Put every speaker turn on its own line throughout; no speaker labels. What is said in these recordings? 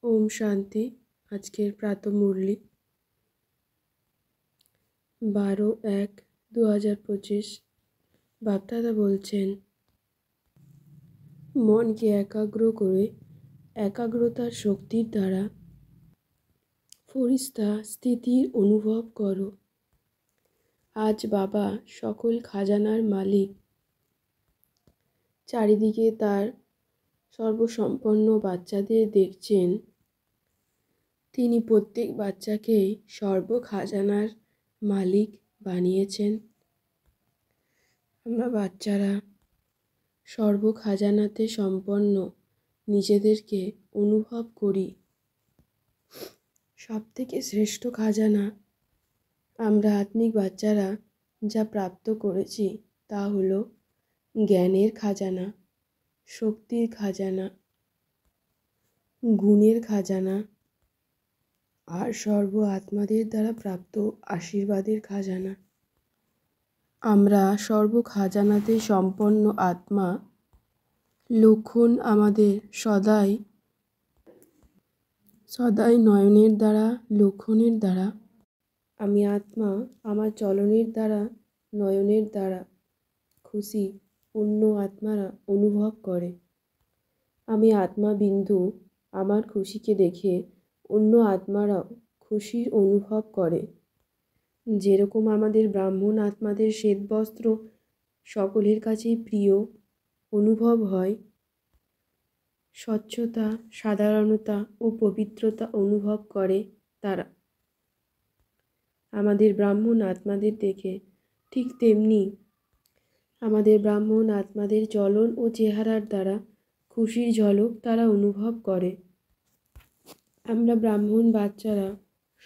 ওম শান্তি। আজকের প্রাতঃমুরলি 12/1/2025। বাপদাদা বলছেন, মনকে একাগ্র করে একাগ্রতার শক্তির দ্বারা ফরিস্তা স্থিতির অনুভব করো। আজ বাবা সকল খাজানার মালিক। চারিদিকে তার সর্বসম্পন্ন বাচ্চাদের দেখছেন। তিনি প্রত্যেক বাচ্চাকেই সর্বখাজানার মালিক বানিয়েছেন। আমরা বাচ্চারা সর্বখাজানাতে সম্পন্ন নিজেদেরকে অনুভব করি। সবথেকে শ্রেষ্ঠ খাজানা আমরা আত্মিক বাচ্চারা যা প্রাপ্ত করেছি তা হলো জ্ঞানের খাজানা, শক্তির খাজানা, গুণের খাজানা আর সর্ব আত্মাদের দ্বারা প্রাপ্ত আশীর্বাদের খাজানা। আমরা সর্ব খাজানাতে সম্পন্ন আত্মা। লক্ষণ আমাদের সদাই নয়নের দ্বারা, লক্ষণের দ্বারা। আমি আত্মা আমার চলনের দ্বারা, নয়নের দ্বারা খুশি অন্য আত্মারা অনুভব করে। আমি আত্মা বিন্দু আমার খুশিকে দেখে অন্য আত্মারাও খুশির অনুভব করে। যেরকম আমাদের ব্রাহ্মণ আত্মাদের শ্বেতবস্ত্র সকলের কাছেই প্রিয় অনুভব হয়, স্বচ্ছতা, সাধারণতা ও পবিত্রতা অনুভব করে তারা আমাদের ব্রাহ্মণ আত্মাদের দেখে। ঠিক তেমনি আমাদের ব্রাহ্মণ আত্মাদের চলন ও চেহারার দ্বারা খুশির ঝলক তারা অনুভব করে। আমরা ব্রাহ্মণ বাচ্চারা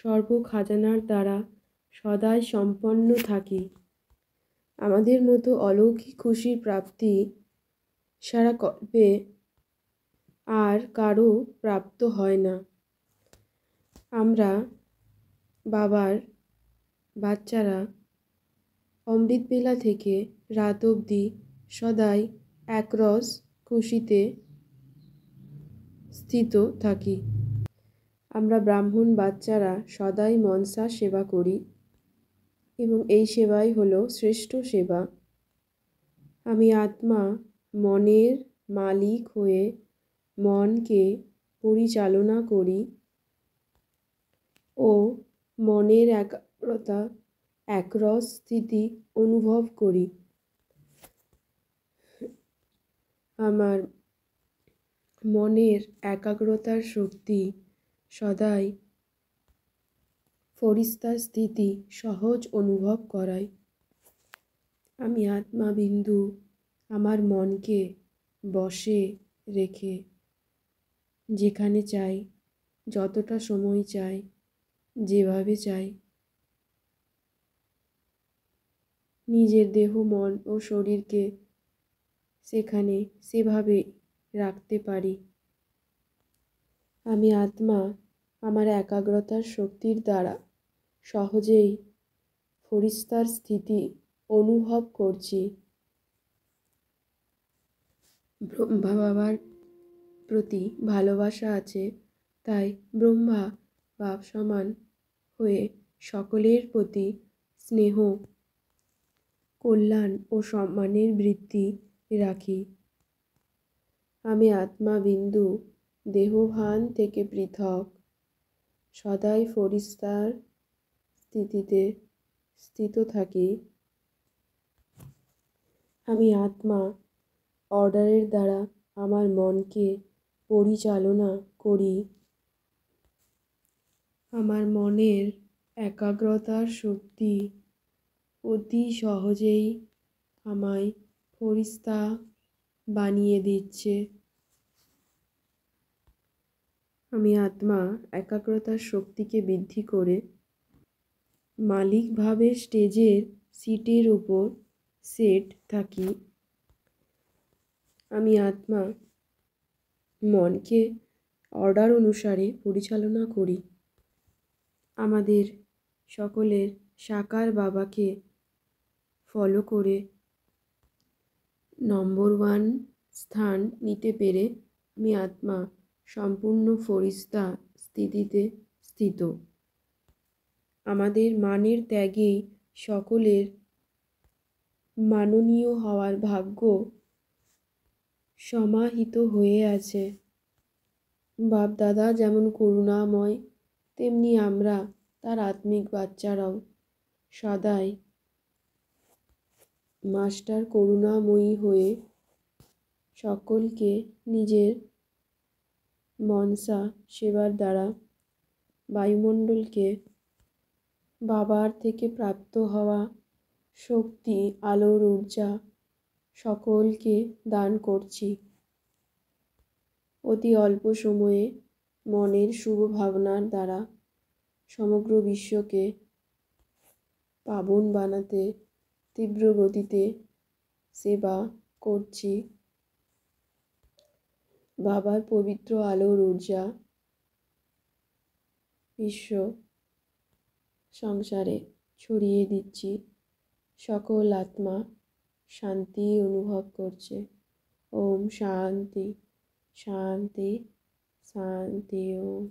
সর্ব খাজানার দ্বারা সদাই সম্পন্ন থাকি। আমাদের মতো অলৌকিক খুশির প্রাপ্তি সারা কল্পে আর কারো প্রাপ্ত হয় না। আমরা বাবার বাচ্চারা অমৃতবেলা থেকে রাত অবধি সদাই একরস খুশিতে স্থিত থাকি। আমরা ব্রাহ্মণ বাচ্চারা সদাই মনসা সেবা করি এবং এই সেবাই হলো শ্রেষ্ঠ সেবা। আমি আত্মা মনের মালিক হয়ে মনকে পরিচালনা করি ও মনের একাগ্রতা একরস স্থিতি অনুভব করি। আমার মনের একাগ্রতার শক্তি সদাই ফরিস্তার স্থিতি সহজ অনুভব করায়। আমি আত্মা বিন্দু আমার মনকে বশে রেখে যেখানে চাই, যতটা সময় চাই, যেভাবে চাই নিজের দেহ, মন ও শরীরকে সেখানে সেভাবে রাখতে পারি। আমি আত্মা আমার একাগ্রতার শক্তির দ্বারা সহজেই ফরিস্তার স্থিতি অনুভব করছি। ব্রহ্মা বাবার প্রতি ভালোবাসা আছে, তাই ব্রহ্মা বাপ সমান হয়ে সকলের প্রতি স্নেহ, কল্যাণ ও সম্মানের বৃত্তি রাখি। আমি আত্মা বিন্দু দেহভান থেকে পৃথক সদাই ফরিস্তার স্থিতিতে স্থিত থাকি। আমি আত্মা অর্ডারের দ্বারা আমার মনকে পরিচালনা করি। আমার মনের একাগ্রতার শক্তি অতি সহজেই আমায় ফরিস্তা বানিয়ে দিচ্ছে। আমি আত্মা একাগ্রতার শক্তিকে বৃদ্ধি করে মালিকভাবে স্টেজের সিটের উপর সেট থাকি। আমি আত্মা মনকে অর্ডার অনুসারে পরিচালনা করি। আমাদের সকলের সাকার বাবাকে ফলো করে নম্বর 1 স্থান নিতে পেরে আমি আত্মা সম্পূর্ণ ফরিস্তা স্থিতিতে স্থিত। আমাদের মানের ত্যাগেই সকলের মাননীয় হওয়ার ভাগ্য সমাহিত হয়ে আছে। বাপদাদা যেমন করুণাময়, তেমনি আমরা তার আত্মিক বাচ্চারাও সদাই মাস্টার করুণাময়ী হয়ে সকলকে নিজের মনসা সেবার দ্বারা বায়ুমণ্ডলকে বাবার থেকে প্রাপ্ত হওয়া শক্তি, আলোর ঊর্জা সকলকে দান করছি। অতি অল্প সময়ে মনের শুভ ভাবনার দ্বারা সমগ্র বিশ্বকে পাবন বানাতে তীব্র গতিতে সেবা করছি। বাবার পবিত্র আলোর ঊর্জা বিশ্ব সংসারে ছড়িয়ে দিচ্ছি। সকল আত্মা শান্তি অনুভব করছে। ওম শান্তি শান্তি শান্তি। ওম।